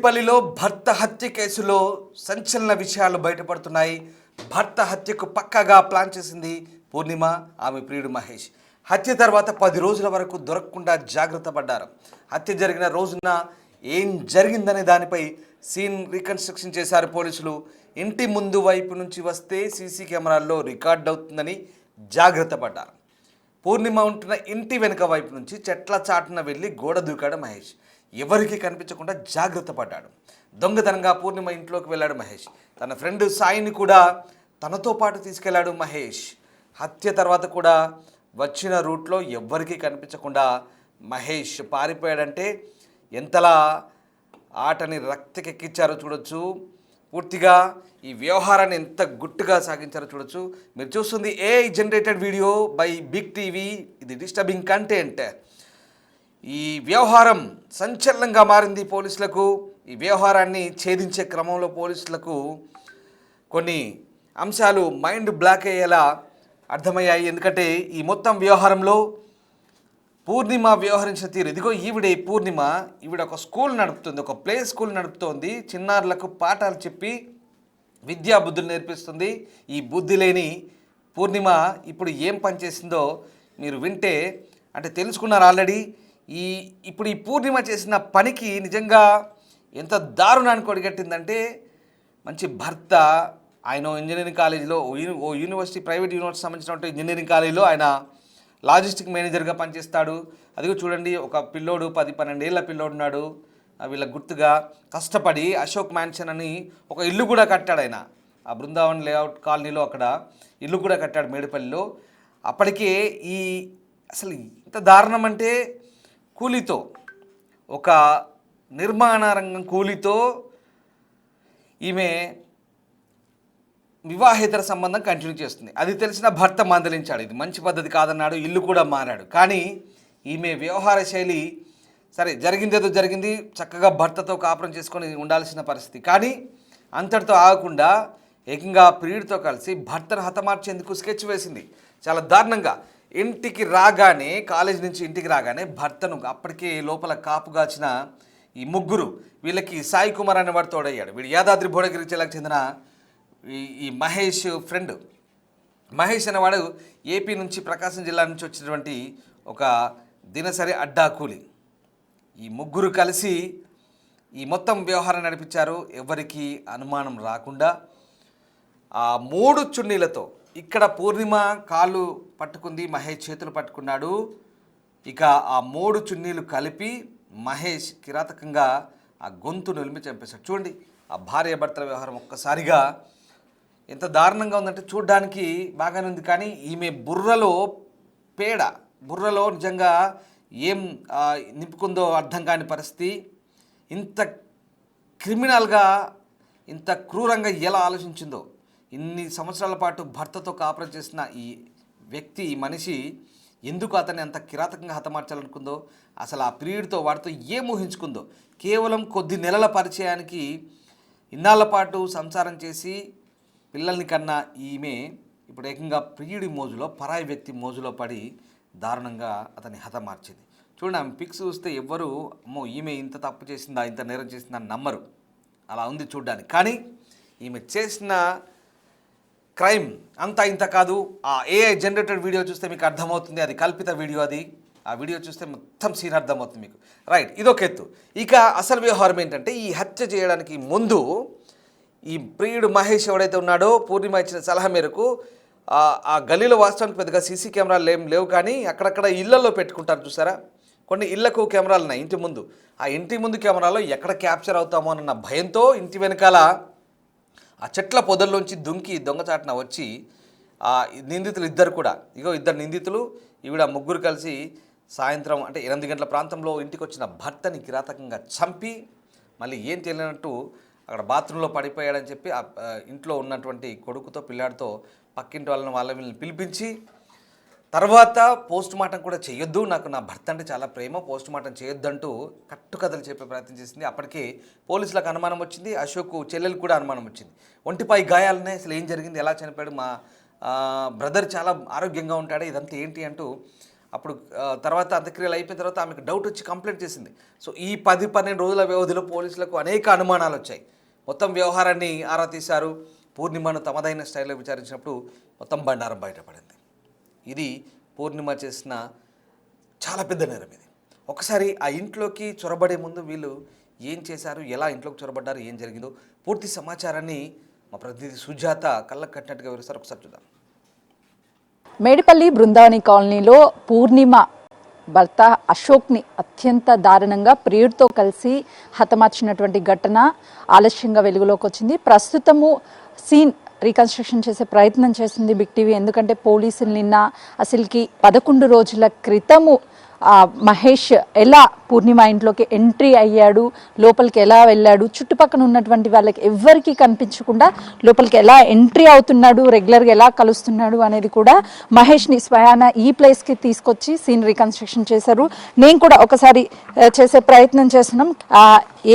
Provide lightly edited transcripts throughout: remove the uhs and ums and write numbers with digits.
మేడిపల్లిలో భర్త హత్య కేసులో సంచలన విషయాలు బయటపడుతున్నాయి. భర్త హత్యకు పక్కాగా ప్లాన్ చేసింది పూర్ణిమ, ఆమె ప్రియుడు మహేష్. హత్య తర్వాత 10 రోజుల వరకు దొరకకుండా జాగ్రత్త పడ్డారు. హత్య జరిగిన రోజున ఏం జరిగిందనే దానిపై సీన్ రీకన్స్ట్రక్షన్ చేశారు పోలీసులు. ఇంటి ముందు వైపు నుంచి వస్తే సీసీ కెమెరాల్లో రికార్డ్ అవుతుందని జాగ్రత్త పడ్డారు. పూర్ణిమ ఉంటున్న ఇంటి వెనుక వైపు నుంచి చెట్ల చాటున వెళ్ళి గోడ దూకాడు మహేష్. ఎవరికి కనిపించకుండా జాగ్రత్త పడ్డాడు. దొంగతనంగా పూర్ణిమ ఇంట్లోకి వెళ్ళాడు మహేష్. తన ఫ్రెండ్ సాయిని కూడా తనతో పాటు తీసుకెళ్లాడు మహేష్. హత్య తర్వాత కూడా వచ్చిన రూట్లో ఎవ్వరికీ కనిపించకుండా మహేష్ పారిపోయాడంటే ఎంతలా ఆటని రక్తకెక్కించారో చూడొచ్చు. పూర్తిగా ఈ వ్యవహారాన్ని ఎంత గుట్టుగా సాగించారో చూడొచ్చు. మీరు చూస్తుంది AI generated video by Big TV. ఇది డిస్టర్బింగ్ కంటెంట్. ఈ వ్యవహారం సంచలనంగా మారింది పోలీసులకు. ఈ వ్యవహారాన్ని ఛేదించే క్రమంలో పోలీసులకు కొన్ని అంశాలు మైండ్ బ్లాక్ అయ్యేలా అర్థమయ్యాయి. ఎందుకంటే ఈ మొత్తం వ్యవహారంలో పూర్ణిమ వ్యవహరించిన తీరు ఇదిగో. పూర్ణిమ ఈవిడ ఒక స్కూల్ నడుపుతుంది, ఒక ప్లే స్కూల్ నడుపుతోంది. చిన్నారులకు పాఠాలు చెప్పి విద్యా బుద్ధులు నేర్పిస్తుంది. ఈ బుద్ధి లేని పూర్ణిమ ఇప్పుడు ఏం పని చేసిందో మీరు వింటే అంటే తెలుసుకున్నారు ఆల్రెడీ. ఇప్పుడు ఈ పూర్ణిమ చేసిన పనికి నిజంగా ఎంత దారుణానికి ఒడిగట్టిందంటే, మంచి భర్త, ఆయన ఇంజనీరింగ్ కాలేజీలో ఓ యూనివర్సిటీ, ప్రైవేట్ యూనివర్సిటీ సంబంధించినటువంటి ఇంజనీరింగ్ కాలేజీలో ఆయన లాజిస్టిక్ మేనేజర్గా పనిచేస్తాడు. అదిగో చూడండి, ఒక పిల్లోడు 10-12 ఏళ్ళ పిల్లోడు ఉన్నాడు. వీళ్ళ గుర్తుగా కష్టపడి అశోక్ మ్యాన్షన్ అని ఒక ఇల్లు కూడా కట్టాడు ఆయన. ఆ బృందావన్ లేఅవుట్ కాలనీలో అక్కడ ఇల్లు కూడా కట్టాడు మేడిపల్లిలో. అప్పటికే అసలు ఇంత దారుణం అంటే, కూలీతో, ఒక నిర్మాణ రంగం కూలీతో ఈమె వివాహేతర సంబంధం కంటిన్యూ చేస్తుంది. అది తెలిసిన భర్త మందలించాడు, ఇది మంచి పద్ధతి కాదన్నాడు, ఇల్లు కూడా మారాడు. కానీ ఈమె వ్యవహార శైలి, సరే జరిగిందేదో జరిగింది, చక్కగా భర్తతో కాపురం చేసుకొని ఉండాల్సిన పరిస్థితి. కానీ అంతటితో ఆగకుండా ఏకంగా ప్రియుడితో కలిసి భర్తను హతమార్చేందుకు స్కెచ్ వేసింది. చాలా దారుణంగా ఇంటికి రాగానే, కాలేజ్ నుంచి ఇంటికి రాగానే భర్తను అప్పటికే లోపల కాపుగాచిన ఈ ముగ్గురు, వీళ్ళకి సాయి కుమార్ అనేవాడు తోడయ్యాడు. వీడు యాదాద్రి భువనగిరి జిల్లాకు చెందిన ఈ మహేష్ ఫ్రెండ్. మహేష్ అనేవాడు ఏపీ నుంచి, ప్రకాశం జిల్లా నుంచి వచ్చినటువంటి ఒక దినసరి అడ్డా కూలి. ఈ ముగ్గురు కలిసి ఈ మొత్తం వ్యవహారం నడిపించారు. ఎవరికి అనుమానం రాకుండా ఆ 3 చున్నీలతో. ఇక్కడ పూర్ణిమ కాళ్ళు పట్టుకుంది, మహేష్ చేతులు పట్టుకున్నాడు. ఇక ఆ 3 చున్నీలు కలిపి మహేష్ కిరాతకంగా ఆ గొంతు నిలిమి చంపేశాడు. చూడండి ఆ భార్య భర్తల వ్యవహారం ఒక్కసారిగా ఎంత దారుణంగా ఉందంటే, చూడ్డానికి బాగానే ఉంది, కానీ ఈమె బుర్రలో నిజంగా ఏం నింపుకుందో అర్థం కాని పరిస్థితి. ఇంత క్రిమినల్గా, ఇంత క్రూరంగా ఎలా ఆలోచించిందో. ఇన్ని సంవత్సరాల పాటు భర్తతో కాపురం చేసిన ఈ వ్యక్తి, ఈ మనిషి ఎందుకు అతన్ని అంత కిరాతకంగా హతమార్చాలనుకుందో, అసలు ఆ ప్రియుడితో, వాడితో ఏం ఊహించుకుందో. కేవలం కొద్ది నెలల పరిచయానికి ఇన్నాళ్ల పాటు సంసారం చేసి పిల్లల్ని కన్నా ఈమె ఇప్పుడు ఏకంగా ప్రియుడి మోజులో, పరాయి వ్యక్తి మోజులో పడి దారుణంగా అతన్ని హతమార్చింది. చూడండి, ఆమె పిక్స్ చూస్తే ఎవ్వరూ అమ్మో ఈమె ఇంత తప్పు చేసిందా, ఇంత నేరం చేసిందా అని నమ్మరు. అలా ఉంది చూడ్డానికి. కానీ ఈమె చేసిన క్రైమ్ అంతా ఇంత కాదు. ఆ ఏఐ జనరేటెడ్ వీడియో చూస్తే మీకు అర్థమవుతుంది, అది కల్పిత వీడియో. ఆ వీడియో చూస్తే మొత్తం సీన్ అర్థమవుతుంది మీకు. రైట్, ఇదొక ఎత్తు. ఇక అసలు వ్యవహారం ఏంటంటే, ఈ హత్య చేయడానికి ముందు ఈ ప్రియుడు మహేష్ ఎవడైతే ఉన్నాడో, పూర్ణిమ ఇచ్చిన సలహా మేరకు ఆ గల్లీలో వాస్తవానికి పెద్దగా సీసీ కెమెరాలు లేవు, కానీ అక్కడక్కడ ఇళ్లలో పెట్టుకుంటారు చూసారా. కొన్ని ఇళ్లకు కెమెరాలు ఉన్నాయి ఇంటి ముందు. ఆ ఇంటి ముందు కెమెరాలో ఎక్కడ క్యాప్చర్ అవుతామో అన్న భయంతో ఇంటి వెనకాల ఆ చెట్ల పొదల్లోంచి దుంకి దొంగచాటున వచ్చి ఆ నిందితులు ఇద్దరు నిందితులు, ఈవిడ ముగ్గురు కలిసి సాయంత్రం అంటే 8 గంటల ప్రాంతంలో ఇంటికి వచ్చిన భర్తని కిరాతకంగా చంపి, మళ్ళీ ఏం తెలియనట్టు అక్కడ బాత్రూంలో పడిపోయాడని చెప్పి ఆ ఇంట్లో ఉన్నటువంటి కొడుకుతో, పిల్లాడితో పక్కింటి వీళ్ళని పిలిపించి, తర్వాత పోస్ట్ మార్టం కూడా చేయొద్దు, నాకు నా భర్త అంటే చాలా ప్రేమ, పోస్ట్ మార్టం చేయొద్దంటూ కట్టుకథలు చెప్పే ప్రయత్నం చేసింది. అప్పటికే పోలీసులకు అనుమానం వచ్చింది, అశోక్ చెల్లెలు కూడా అనుమానం వచ్చింది. ఒంటిపై గాయాలనే, అసలు ఏం జరిగింది, ఎలా చనిపోయాడు, మా బ్రదర్ చాలా ఆరోగ్యంగా ఉంటాడు, ఇదంతా ఏంటి అంటూ అప్పుడు తర్వాత అంత్యక్రియలు అయిపోయిన తర్వాత ఆమెకు డౌట్ వచ్చి కంప్లైంట్ చేసింది. సో ఈ 10-12 రోజుల వ్యవధిలో పోలీసులకు అనేక అనుమానాలు వచ్చాయి. మొత్తం వ్యవహారాన్ని ఆరా తీశారు. పూర్ణిమను తమదైన స్టైల్లో విచారించినప్పుడు మొత్తం బండారం బయటపడింది. ఇది పూర్ణిమ చేసిన చాలా పెద్ద నేరం. ఇది ఒకసారి ఆ ఇంట్లోకి చొరబడే ముందు వీళ్ళు ఏం చేశారు, ఎలా ఇంట్లోకి చొరబడ్డారు, ఏం జరిగిందో పూర్తి సమాచారాన్ని మా ప్రతినిధి సుజాత కళ్ళకు కట్టినట్టుగా వివరిస్తారు. ఒకసారి చూద్దాం. మేడిపల్లి బృందావని కాలనీలో పూర్ణిమ భర్త అశోక్ని అత్యంత దారుణంగా ప్రియుడితో కలిసి హతమార్చినటువంటి ఘటన ఆలస్యంగా వెలుగులోకి వచ్చింది. ప్రస్తుతము సీన్ రీకన్స్ట్రక్షన్ చేసే ప్రయత్నం చేసింది బిగ్ టీవీ. ఎందుకంటే పోలీసులు నిన్న అసలుకి 11 రోజుల క్రితము మహేష్ ఎలా పూర్ణిమ ఇంట్లోకి ఎంట్రీ అయ్యాడు, లోపలికి ఎలా వెళ్ళాడు, చుట్టుపక్కల ఉన్నటువంటి వాళ్ళకి ఎవ్వరికీ కనిపించకుండా లోపలికి ఎలా ఎంట్రీ అవుతున్నాడు, రెగ్యులర్గా ఎలా కలుస్తున్నాడు అనేది కూడా మహేష్ని స్వయాన ఈ ప్లేస్కి తీసుకొచ్చి సీన్ రీకన్స్ట్రక్షన్ చేశారు. నేను కూడా ఒకసారి చేసే ప్రయత్నం చేస్తున్నాం.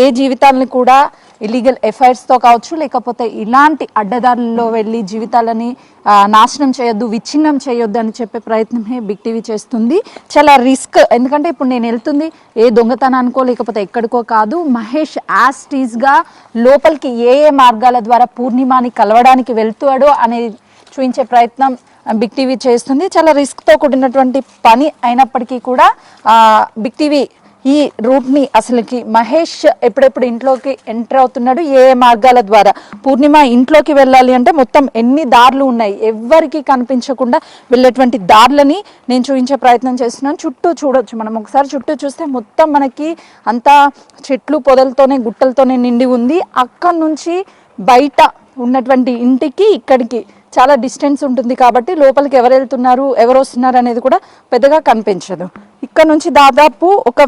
ఏ జీవితాలను కూడా ఇల్లీగల్ ఎఫైర్స్తో కావచ్చు, లేకపోతే ఇలాంటి అడ్డదారుల్లో వెళ్ళి జీవితాలని నాశనం చేయొద్దు, విచ్ఛిన్నం చేయొద్దు అని చెప్పే ప్రయత్నమే బిగ్ టీవీ చేస్తుంది. చాలా రిస్క్, ఎందుకంటే ఇప్పుడు నేను వెళ్తుంది ఏ దొంగతనానికో లేకపోతే ఎక్కడికో కాదు. మహేష్ యాస్టీస్గా లోపలికి ఏ మార్గాల ద్వారా పూర్ణిమని కలవడానికి వెళ్తాడో అనేది చూపించే ప్రయత్నం బిగ్ టీవీ చేస్తుంది. చాలా రిస్క్తో కూడినటువంటి పని అయినప్పటికీ కూడా బిగ్ టీవీ ఈ రూట్ని అసలుకి మహేష్ ఎప్పుడెప్పుడు ఇంట్లోకి ఎంటర్ అవుతున్నాడు, ఏ మార్గాల ద్వారా పూర్ణిమ ఇంట్లోకి వెళ్ళాలి అంటే మొత్తం ఎన్ని దారులు ఉన్నాయి, ఎవ్వరికి కనిపించకుండా వెళ్ళేటువంటి దారులని నేను చూపించే ప్రయత్నం చేస్తున్నాను. చుట్టూ చూడొచ్చు, మనం ఒకసారి చుట్టూ చూస్తే మొత్తం మనకి అంతా చెట్లు పొదలతోనే గుట్టలతోనే నిండి ఉంది. అక్కడి నుంచి బయట ఉన్నటువంటి ఇంటికి ఇక్కడికి చాలా డిస్టెన్స్ ఉంటుంది కాబట్టి లోపలికి ఎవరు వెళ్తున్నారు, ఎవరు వస్తున్నారు అనేది కూడా పెద్దగా కనిపించదు. ఇక్కడ నుంచి దాదాపు ఒక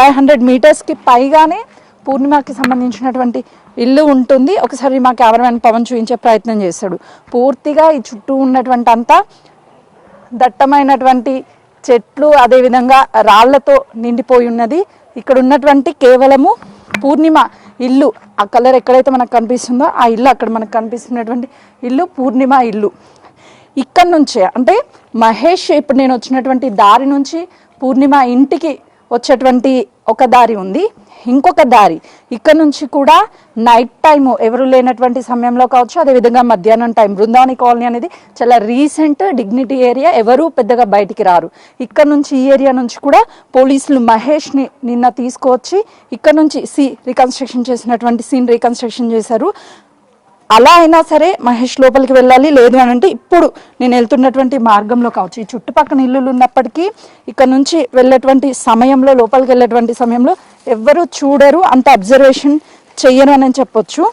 500 మీటర్స్కి పైగానే పూర్ణిమకి సంబంధించినటువంటి ఇల్లు ఉంటుంది. ఒకసారి మా కెమెరామెన్ పవన్ చూపించే ప్రయత్నం చేశాడు. పూర్తిగా ఈ చుట్టూ ఉన్నటువంటి అంతా దట్టమైనటువంటి చెట్లు, అదేవిధంగా రాళ్లతో నిండిపోయి ఉన్నది. ఇక్కడ ఉన్నటువంటి కేవలము పూర్ణిమ ఇల్లు, ఆ కలర్ ఎక్కడైతే మనకు కనిపిస్తుందో ఆ ఇల్లు, అక్కడ మనకు కనిపిస్తున్నటువంటి ఇల్లు పూర్ణిమ ఇల్లు. ఇక్కడ నుంచే అంటే మహేష్ ఇప్పుడు నేను వచ్చినటువంటి దారి నుంచి పూర్ణిమ ఇంటికి వచ్చేటువంటి ఒక దారి ఉంది, ఇంకొక దారి ఇక్కడ నుంచి కూడా నైట్ టైం ఎవరు లేనటువంటి సమయంలో కావచ్చు, అదేవిధంగా మధ్యాహ్నం టైం. బృందావని కాలనీ అనేది చాలా రీసెంట్ డిగ్నిటీ ఏరియా, ఎవరు పెద్దగా బయటికి రారు. ఇక్కడ నుంచి ఈ ఏరియా నుంచి కూడా పోలీసులు మహేష్ని నిన్న తీసుకువచ్చి ఇక్కడ నుంచి రీకన్స్ట్రక్షన్ చేసినటువంటి సీన్ రీకన్స్ట్రక్షన్ చేశారు. అలా అయినా సరే మహేష్ లోపలికి వెళ్ళాలి, లేదు అని అంటే ఇప్పుడు నేను వెళ్తున్నటువంటి మార్గంలో కావచ్చు, ఈ చుట్టుపక్కల ఇల్లులు ఉన్నప్పటికీ ఇక్కడ నుంచి వెళ్ళేటువంటి సమయంలో, లోపలికి వెళ్ళేటువంటి సమయంలో ఎవ్వరూ చూడరు, అంత అబ్జర్వేషన్ చెయ్యరు అని చెప్పొచ్చు.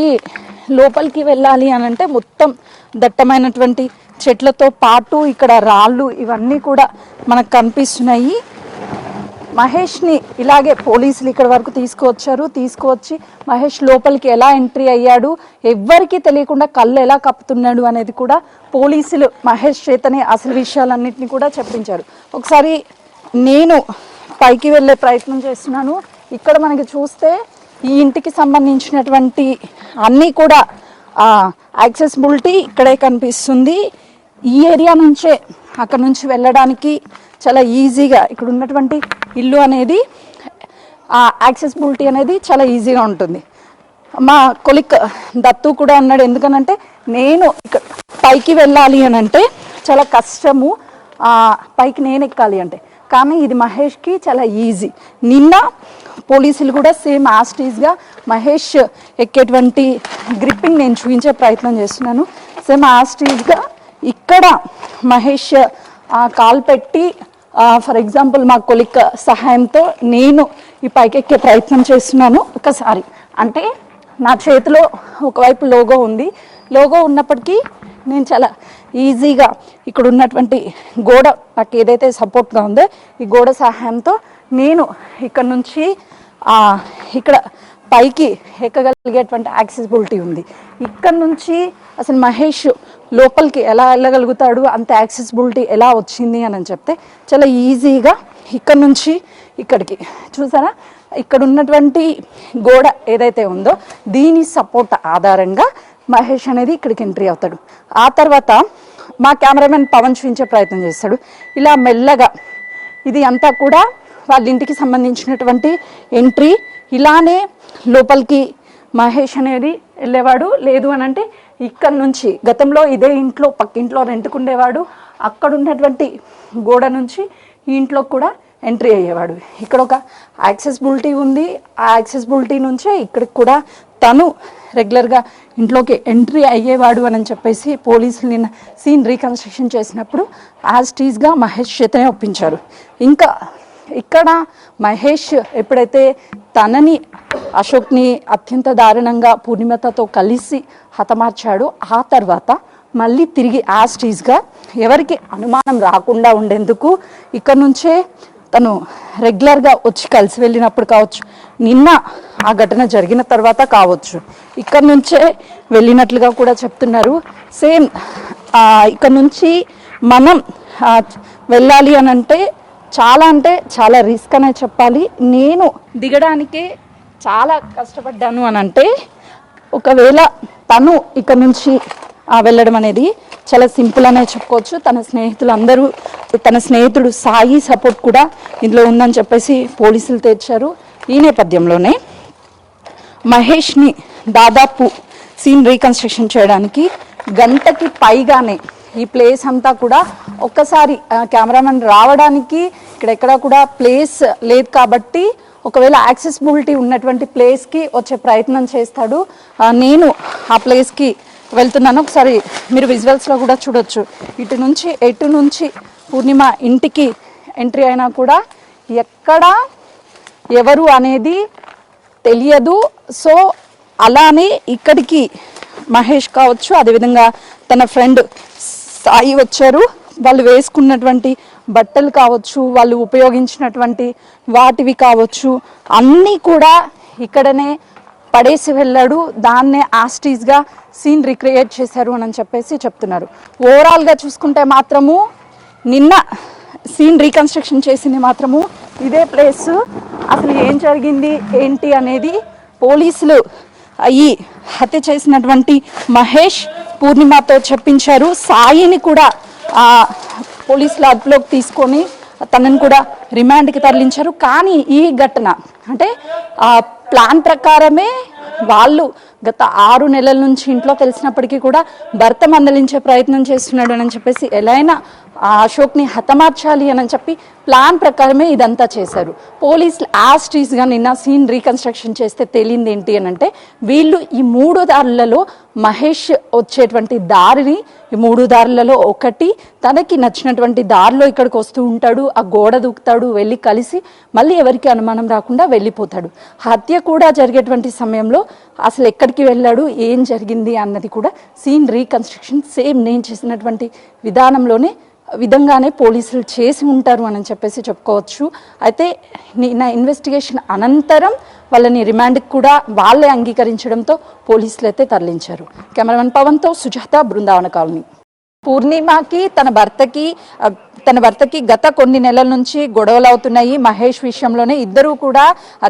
ఈ లోపలికి వెళ్ళాలి అని అంటే మొత్తం దట్టమైనటువంటి చెట్లతో పాటు ఇక్కడ రాళ్ళు ఇవన్నీ కూడా మనకు కనిపిస్తున్నాయి. మహేష్ని ఇలాగే పోలీసులు ఇక్కడ వరకు తీసుకువచ్చి మహేష్ లోపలికి ఎలా ఎంట్రీ అయ్యాడు, ఎవ్వరికీ తెలియకుండా కళ్ళు ఎలా కప్పుతున్నాడు అనేది కూడా పోలీసులు మహేష్ చేతనే అసలు విషయాలన్నింటినీ కూడా చెప్పించారు. ఒకసారి నేను పైకి వెళ్ళే ప్రయత్నం చేస్తున్నాను. ఇక్కడ మనకి చూస్తే ఈ ఇంటికి సంబంధించినటువంటి అన్నీ కూడా యాక్సెసిబిలిటీ ఇక్కడే కనిపిస్తుంది. ఈ ఏరియా నుంచే అక్కడ నుంచి వెళ్ళడానికి చాలా ఈజీగా ఇక్కడ ఉన్నటువంటి ఇల్లు అనేది యాక్సెసిబిలిటీ అనేది చాలా ఈజీగా ఉంటుంది. మా కొలిక్ దత్తు కూడా ఉన్నాడు. ఎందుకనంటే నేను ఇక్కడ పైకి వెళ్ళాలి అని అంటే చాలా కష్టము, పైకి నేను ఎక్కాలి అంటే, కానీ ఇది మహేష్కి చాలా ఈజీ. నిన్న పోలీసులు కూడా సేమ్ యాస్టీస్గా మహేష్ ఎక్కేటువంటి గ్రిప్పింగ్ నేను చూపించే ప్రయత్నం చేస్తున్నాను. సేమ్ యాస్టీస్గా ఇక్కడ మహేష్ కాల్ పెట్టి ఫర్ ఎగ్జాంపుల్ మా కొలిక్ సహాయంతో నేను ఈ పైకెక్కే ప్రయత్నం చేస్తున్నాను. ఒకసారి అంటే నా చేతిలో ఒకవైపు లోగో ఉంది, లోగో ఉన్నప్పటికీ నేను చాలా ఈజీగా ఇక్కడ ఉన్నటువంటి గోడ నాకు ఏదైతే సపోర్ట్గా ఉందో ఈ గోడ సహాయంతో నేను ఇక్కడ నుంచి ఇక్కడ పైకి ఎక్కగలిగేటువంటి యాక్సెసిబిలిటీ ఉంది. ఇక్కడ నుంచి అసలు మహేష్ లోపలికి ఎలా వెళ్ళగలుగుతాడు, అంత యాక్సెసిబిలిటీ ఎలా వచ్చింది అని చెప్తే చాలా ఈజీగా ఇక్కడ నుంచి ఇక్కడికి చూసారా, ఇక్కడ ఉన్నటువంటి గోడ ఏదైతే ఉందో దీని సపోర్ట్ ఆధారంగా మహేష్ అనేది ఇక్కడికి ఎంట్రీ అవుతాడు. ఆ తర్వాత మా కెమెరామెన్ పవన్ చూపించే ప్రయత్నం చేస్తాడు. ఇలా మెల్లగా ఇది అంతా కూడా వాళ్ళ ఇంటికి సంబంధించినటువంటి ఎంట్రీ. ఇలానే లోపలికి మహేష్ అనేది వెళ్ళేవాడు. లేదు అని అంటే ఇక్కడ నుంచి గతంలో ఇదే ఇంట్లో పక్కింట్లో రెంట్కుండేవాడు. అక్కడ ఉన్నటువంటి గోడ నుంచి ఈ ఇంట్లో కూడా ఎంట్రీ అయ్యేవాడు. ఇక్కడ ఒక యాక్సెసిబిలిటీ ఉంది. ఆ యాక్సెసిబిలిటీ నుంచే ఇక్కడికి కూడా తను రెగ్యులర్గా ఇంట్లోకి ఎంట్రీ అయ్యేవాడు అని చెప్పేసి పోలీసులు నిన్న సీన్ రీకన్స్ట్రక్షన్ చేసినప్పుడు యాజ్ టీజ్గా మహేష్ చేతనే ఒప్పించారు. ఇంకా ఇక్కడ మహేష్ ఎప్పుడైతే తనని అశోక్ని అత్యంత దారుణంగా పూర్ణిమతో కలిసి హతమార్చాడు, ఆ తర్వాత మళ్ళీ తిరిగి యాజ్ టీజ్గా ఎవరికి అనుమానం రాకుండా ఉండేందుకు ఇక్కడ నుంచే తను రెగ్యులర్గా వచ్చి కలిసి వెళ్ళినప్పుడు కావచ్చు, నిన్న ఆ ఘటన జరిగిన తర్వాత కావచ్చు, ఇక్కడ నుంచే వెళ్ళినట్లుగా కూడా చెప్తున్నారు. సేమ్ ఇక్కడ నుంచి మనం వెళ్ళాలి అని అంటే చాలా రిస్క్ అనే చెప్పాలి. నేను దిగడానికే చాలా కష్టపడ్డాను అని అంటే, ఒకవేళ తను ఇక్కడ నుంచి వెళ్ళడం అనేది చాలా సింపుల్ అనే చెప్పుకోవచ్చు. తన స్నేహితుడు సాయి సపోర్ట్ కూడా ఇందులో ఉందని చెప్పేసి పోలీసులు తెచ్చారు. ఈ నేపథ్యంలోనే మహేష్ని దాదాపు సీన్ రీకన్స్ట్రక్షన్ చేయడానికి గంటకి పైగానే ఈ ప్లేస్ అంతా కూడా ఒక్కసారి కెమెరామెన్ రావడానికి ఇక్కడెక్కడ కూడా ప్లేస్ లేదు కాబట్టి ఒకవేళ యాక్సెసిబిలిటీ ఉన్నటువంటి ప్లేస్కి వచ్చే ప్రయత్నం చేస్తాడు. నేను ఆ ప్లేస్కి వెళ్తున్నాను. ఒకసారి మీరు విజువల్స్లో కూడా చూడొచ్చు. ఎటు నుంచి పూర్ణిమ ఇంటికి ఎంట్రీ అయినా కూడా ఎక్కడ ఎవరు అనేది తెలియదు. సో అలానే ఇక్కడికి మహేష్ కావచ్చు, అదేవిధంగా తన ఫ్రెండ్ సాయి వచ్చారు. వాళ్ళు వేసుకున్నటువంటి బట్టలు కావచ్చు, వాళ్ళు ఉపయోగించినటువంటి వాటివి కావచ్చు, అన్నీ కూడా ఇక్కడనే పడేసి వెళ్ళాడు. దాన్నే యాస్టీస్గా సీన్ రిక్రియేట్ చేశారు అని చెప్పేసి చెప్తున్నారు. ఓవరాల్గా చూసుకుంటే మాత్రము నిన్న సీన్ రీకన్స్ట్రక్షన్ చేసింది మాత్రము ఇదే ప్లేస్. అసలు ఏం జరిగింది ఏంటి అనేది పోలీసులు ఈ హత్య చేసినటువంటి మహేష్ పూర్ణిమతో చెప్పించారు. సాయిని కూడా పోలీసులు అదుపులోకి తీసుకొని తనని కూడా రిమాండ్కి తరలించారు. కానీ ఈ ఘటన అంటే ప్లాన్ ప్రకారమే వాళ్ళు గత 6 నెలల నుంచి ఇంట్లో తెలిసినప్పటికీ కూడా భర్త మందలించే ప్రయత్నం చేస్తున్నాడు అని చెప్పేసి ఎలా అయినా అశోక్ని హతమార్చాలి అని చెప్పి ప్లాన్ ప్రకారమే ఇదంతా చేశారు. పోలీసులు యాస్టీస్గా నిన్న సీన్ రీకన్స్ట్రక్షన్ చేస్తే తెలియంది ఏంటి అని అంటే, వీళ్ళు ఈ 3 దారులలో మహేష్ వచ్చేటువంటి దారిని ఈ 3 దారులలో ఒకటి తనకి నచ్చినటువంటి దారిలో ఇక్కడికి వస్తూ ఉంటాడు, ఆ గోడ దూకుతాడు, వెళ్ళి కలిసి మళ్ళీ ఎవరికి అనుమానం రాకుండా వెళ్ళిపోతాడు. హత్య కూడా జరిగేటువంటి సమయంలో అసలు ఎక్కడికి వెళ్ళాడు, ఏం జరిగింది అన్నది కూడా సీన్ రీకన్స్ట్రక్షన్ సేమ్ నేను చేసినటువంటి విధంగానే పోలీసులు చేసి ఉంటారు అని చెప్పేసి చెప్పుకోవచ్చు. అయితే నా ఇన్వెస్టిగేషన్ అనంతరం వాళ్ళని రిమాండ్కి కూడా వాళ్ళే అంగీకరించడంతో పోలీసులు అయితే తరలించారు. కెమెరామెన్ పవన్తో సుజాత, బృందావన కాలనీ. పూర్ణిమకి తన భర్తకి గత కొన్ని నెలల నుంచి గొడవలు అవుతున్నాయి. మహేష్ విషయంలోనే ఇద్దరూ కూడా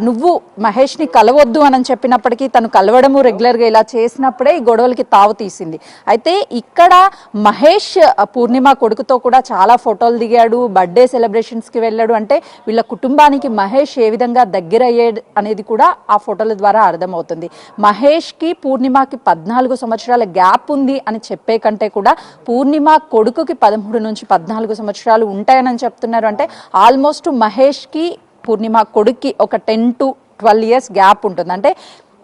నువ్వు మహేష్ని కలవద్దు అని చెప్పినప్పటికీ తను కలవడము రెగ్యులర్గా ఇలా చేసినప్పుడే ఈ గొడవలకి తావు తీసింది. అయితే ఇక్కడ మహేష్ పూర్ణిమ కొడుకుతో కూడా చాలా ఫోటోలు దిగాడు, బర్త్డే సెలబ్రేషన్స్కి వెళ్ళాడు. అంటే వీళ్ళ కుటుంబానికి మహేష్ ఏ విధంగా దగ్గర అయ్యాడు అనేది కూడా ఆ ఫోటోల ద్వారా అర్థమవుతుంది. మహేష్కి పూర్ణిమకి 14 సంవత్సరాల గ్యాప్ ఉంది అని చెప్పే కంటే కూడా పూర్ణిమ కొడుకుకి 13 నుంచి 14 సంవత్సరాలు ఉంటాయని చెప్తున్నారు. అంటే ఆల్మోస్ట్ మహేష్కి పూర్ణిమ కొడుక్కి ఒక 10 to 12 years గ్యాప్ ఉంటుంది. అంటే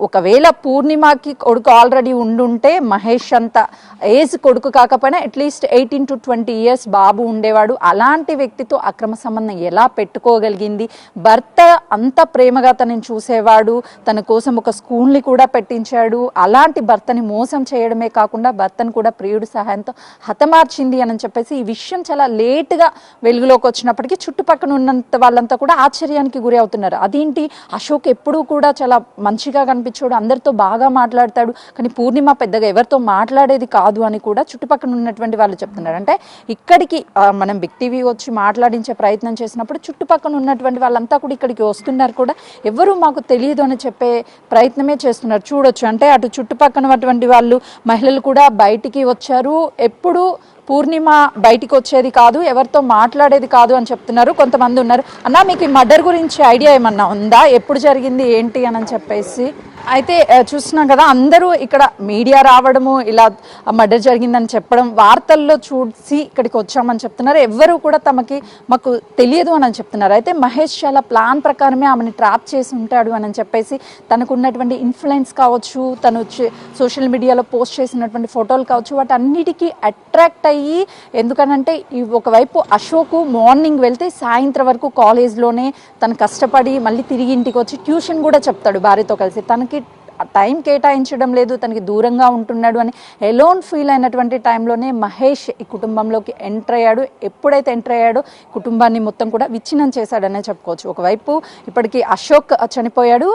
ఒకవేళ పూర్ణిమకి కొడుకు ఆల్రెడీ ఉండుంటే మహేష్ అంత ఏజ్ కొడుకు కాకపోయినా అట్లీస్ట్ 18 to 20 years బాబు ఉండేవాడు. అలాంటి వ్యక్తితో అక్రమ సంబంధం ఎలా పెట్టుకోగలిగింది? భర్త అంత ప్రేమగా తనని చూసేవాడు, తన కోసం ఒక స్కూల్ని కూడా పెట్టించాడు. అలాంటి భర్తని మోసం చేయడమే కాకుండా భర్తను కూడా ప్రియుడి సహాయంతో హతమార్చింది అని చెప్పేసి ఈ విషయం చాలా లేటుగా వెలుగులోకి వచ్చినప్పటికీ చుట్టుపక్కల ఉన్నంత వాళ్ళంతా కూడా ఆశ్చర్యానికి గురి అవుతున్నారు. అదేంటి అశోక్ ఎప్పుడూ కూడా చాలా మంచిగా కనిపించాడు, అందరితో బాగా మాట్లాడతాడు, కానీ పూర్ణిమ పెద్దగా ఎవరితో మాట్లాడేది కాదు అని కూడా చుట్టుపక్కల ఉన్నటువంటి వాళ్ళు చెప్తున్నారు. అంటే ఇక్కడికి మనం బిగ్ టీవీ వచ్చి మాట్లాడించే ప్రయత్నం చేసినప్పుడు చుట్టుపక్కల ఉన్నటువంటి వాళ్ళంతా కూడా ఇక్కడికి వస్తున్నారు కూడా, ఎవరు మాకు తెలియదు అని చెప్పే ప్రయత్నమే చేస్తున్నారు. చూడొచ్చు అంటే అటు చుట్టుపక్కల ఉన్నటువంటి వాళ్ళు మహిళలు కూడా బయటికి వచ్చారు. ఎప్పుడు పూర్ణిమ బయటికి వచ్చేది కాదు, ఎవరితో మాట్లాడేది కాదు అని చెప్తున్నారు. కొంతమంది ఉన్నారు. అన్న మీకు ఈ మర్డర్ గురించి ఐడియా ఏమన్నా ఉందా, ఎప్పుడు జరిగింది ఏంటి అని చెప్పేసి? అయితే చూస్తున్నాం కదా, అందరూ ఇక్కడ మీడియా రావడము, ఇలా మర్డర్ జరిగిందని చెప్పడం, వార్తల్లో చూసి ఇక్కడికి వచ్చామని చెప్తున్నారు. ఎవ్వరూ కూడా మాకు తెలియదు అని చెప్తున్నారు. అయితే మహేష్ చాలా ప్లాన్ ప్రకారమే ఆమెను ట్రాప్ చేసి ఉంటాడు అని చెప్పేసి, తనకు ఉన్నటువంటి ఇన్ఫ్లుయెన్స్ కావచ్చు, తను సోషల్ మీడియాలో పోస్ట్ చేసినటువంటి ఫోటోలు కావచ్చు, వాటన్నిటికీ అట్రాక్ట్ అయ్యి, ఎందుకనంటే ఒకవైపు అశోక్ మార్నింగ్ వెళ్తే సాయంత్రం వరకు కాలేజ్లోనే తను కష్టపడి మళ్ళీ తిరిగి ఇంటికి వచ్చి ట్యూషన్ కూడా చెప్తాడు భార్యతో కలిసి. తనకి టైం కేటాయించడం లేదు, తనకి దూరంగా ఉంటున్నాడు అని ఎలోన్ ఫీల్ అయినటువంటి టైంలోనే మహేష్ ఈ కుటుంబంలోకి ఎంటర్ అయ్యాడు. ఎప్పుడైతే ఎంటర్ అయ్యాడో కుటుంబాన్ని మొత్తం కూడా విచ్ఛిన్నం చేశాడనే చెప్పుకోవచ్చు. ఒకవైపు ఇప్పటికీ అశోక్ చనిపోయాడు,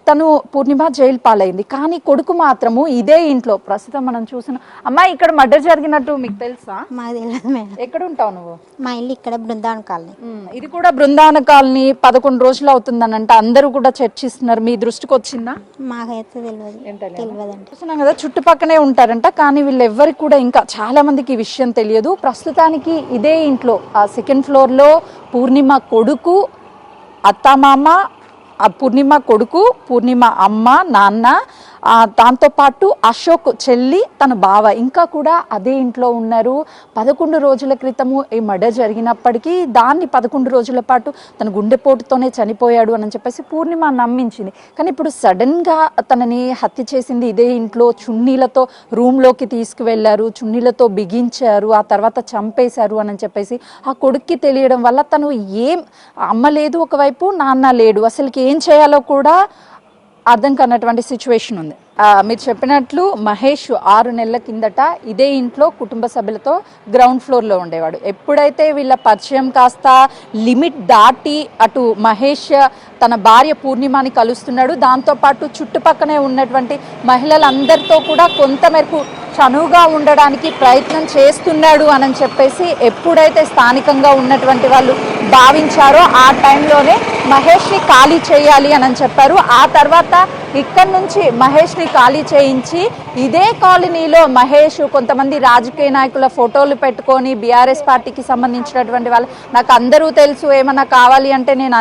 తను పూర్ణిమ జైలు పాలైంది. కానీ కొడుకు మాత్రము ఇదే ఇంట్లో ప్రస్తుతం మనం చూసిన అమ్మాయి ఇక్కడ మర్డర్ జరిగినట్టు మీకు తెలుసా? మాకు తెలియదు మేడం. ఎక్కడ ఉంటావు నువ్వు? మా ఇల్లు ఇక్కడ బృందావన కాలనీ. ఇది కూడా బృందావన కాలనీ. 11 రోజులు అవుతుందనంట, అందరూ కూడా చర్చిస్తున్నారు. మీ దృష్టికి వచ్చిందా? మాకైతే తెలియదండి. చూస్తున్నాం కదా, చుట్టుపక్కనే ఉంటారంట. కానీ వీళ్ళు ఎవ్వరికి కూడా ఇంకా చాలా మందికి ఈ విషయం తెలియదు. ప్రస్తుతానికి ఇదే ఇంట్లో సెకండ్ ఫ్లోర్లో పూర్ణిమ కొడుకు, అత్తమామ, పూర్ణిమ కొడుకు, పూర్ణిమ అమ్మ, నాన్న, దాంతోపాటు అశోక్ చెల్లి, తన బావ ఇంకా కూడా అదే ఇంట్లో ఉన్నారు. 11 రోజుల క్రితము ఈ మర్డర్ జరిగినప్పటికీ దాన్ని 11 రోజుల పాటు తన గుండెపోటుతోనే చనిపోయాడు అని చెప్పేసి పూర్ణిమ నమ్మించింది. కానీ ఇప్పుడు సడన్గా తనని హత్య చేసింది ఇదే ఇంట్లో. చున్నీలతో రూమ్లోకి తీసుకువెళ్ళారు, చున్నీలతో బిగించారు, ఆ తర్వాత చంపేశారు అని చెప్పేసి ఆ కొడుక్కి తెలియడం వల్ల తను అమ్మ లేదు ఒకవైపు, నాన్న లేడు, అసలుకి ఏం చేయాలో కూడా అర్థం కానటువంటి సిచ్యువేషన్ ఉంది. మీరు చెప్పినట్లు మహేష్ 6 నెలల కిందట ఇదే ఇంట్లో కుటుంబ సభ్యులతో గ్రౌండ్ ఫ్లోర్లో ఉండేవాడు. ఎప్పుడైతే వీళ్ళ పరిచయం కాస్త లిమిట్ దాటి అటు మహేష్ తన భార్య పూర్ణిమని కలుస్తున్నాడు, దాంతోపాటు చుట్టుపక్కనే ఉన్నటువంటి మహిళలందరితో కూడా కొంతమేరకు చనువుగా ఉండడానికి ప్రయత్నం చేస్తున్నాడు అని చెప్పేసి ఎప్పుడైతే స్థానికంగా ఉన్నటువంటి వాళ్ళు భావించారో ఆ టైంలోనే మహేష్ని ఖాళీ చేయాలి అని చెప్పారు. ఆ తర్వాత ఇక్కడి నుంచి మహేష్ని ఖాళీ చేయించి ఇదే కాలనీలో మహేష్ కొంతమంది రాజకీయ నాయకుల ఫోటోలు పెట్టుకొని బీఆర్ఎస్ పార్టీకి సంబంధించినటువంటి వాళ్ళు, నాకు అందరూ తెలుసు, ఏమన్నా కావాలి అంటే నేను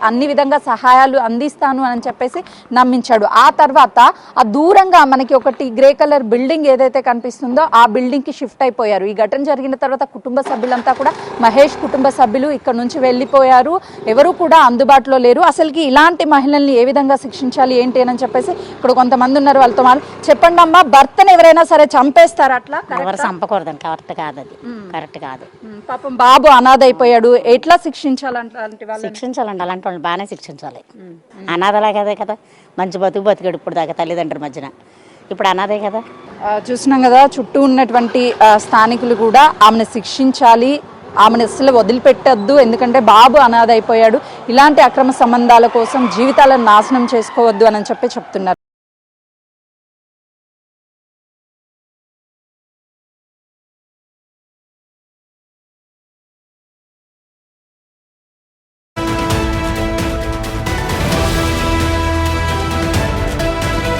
అన్ని విధంగా సహాయాలు అందిస్తాను అని చెప్పేసి నమ్మించాడు. ఆ తర్వాత ఆ దూరంగా మనకి ఒకటి గ్రే కలర్ బిల్డింగ్ ఏదైతే కనిపిస్తుందో ఆ బిల్డింగ్కి షిఫ్ట్ అయిపోయారు. ఈ ఘటన జరిగిన తర్వాత కుటుంబ సభ్యులంతా కూడా, మహేష్ కుటుంబ సభ్యులు ఇక్కడ నుంచి వెళ్ళిపోయారు, ఎవరు కూడా అందుబాటులో లేరు. అసలుకి ఇలాంటి మహిళల్ని ఏ విధంగా శిక్షించాలి ఏంటి అని చెప్పేసి ఇక్కడ కొంతమంది ఉన్నారు, వాళ్ళతో చెప్పండి అమ్మా, భర్తను ఎవరైనా సరే చంపేస్తారా? అట్లా ఎవరు చంపకూడదని, కరెక్ట్ కాదు, అది కరెక్ట్ కాదు. పాపం బాబు అనాథ అయిపోయాడు, ఎట్లా శిక్షించాలంటే? శిక్షించాలండి, అలాంటి వాళ్ళు బాగానే శిక్షించాలి. అనాథలే కదే కదా, మంచి బతికాడు ఇప్పుడు దాకా తల్లిదండ్రుల మధ్యన, ఇప్పుడు అనాథే కదా. చూస్తున్నాం కదా, చుట్టూ ఉన్నటువంటి స్థానికులు కూడా ఆమెను శిక్షించాలి, ఆమెను అసలు వదిలిపెట్టద్దు, ఎందుకంటే బాబు అనాథ అయిపోయాడు, ఇలాంటి అక్రమ సంబంధాల కోసం జీవితాలను నాశనం చేసుకోవద్దు అని చెప్తున్నారు.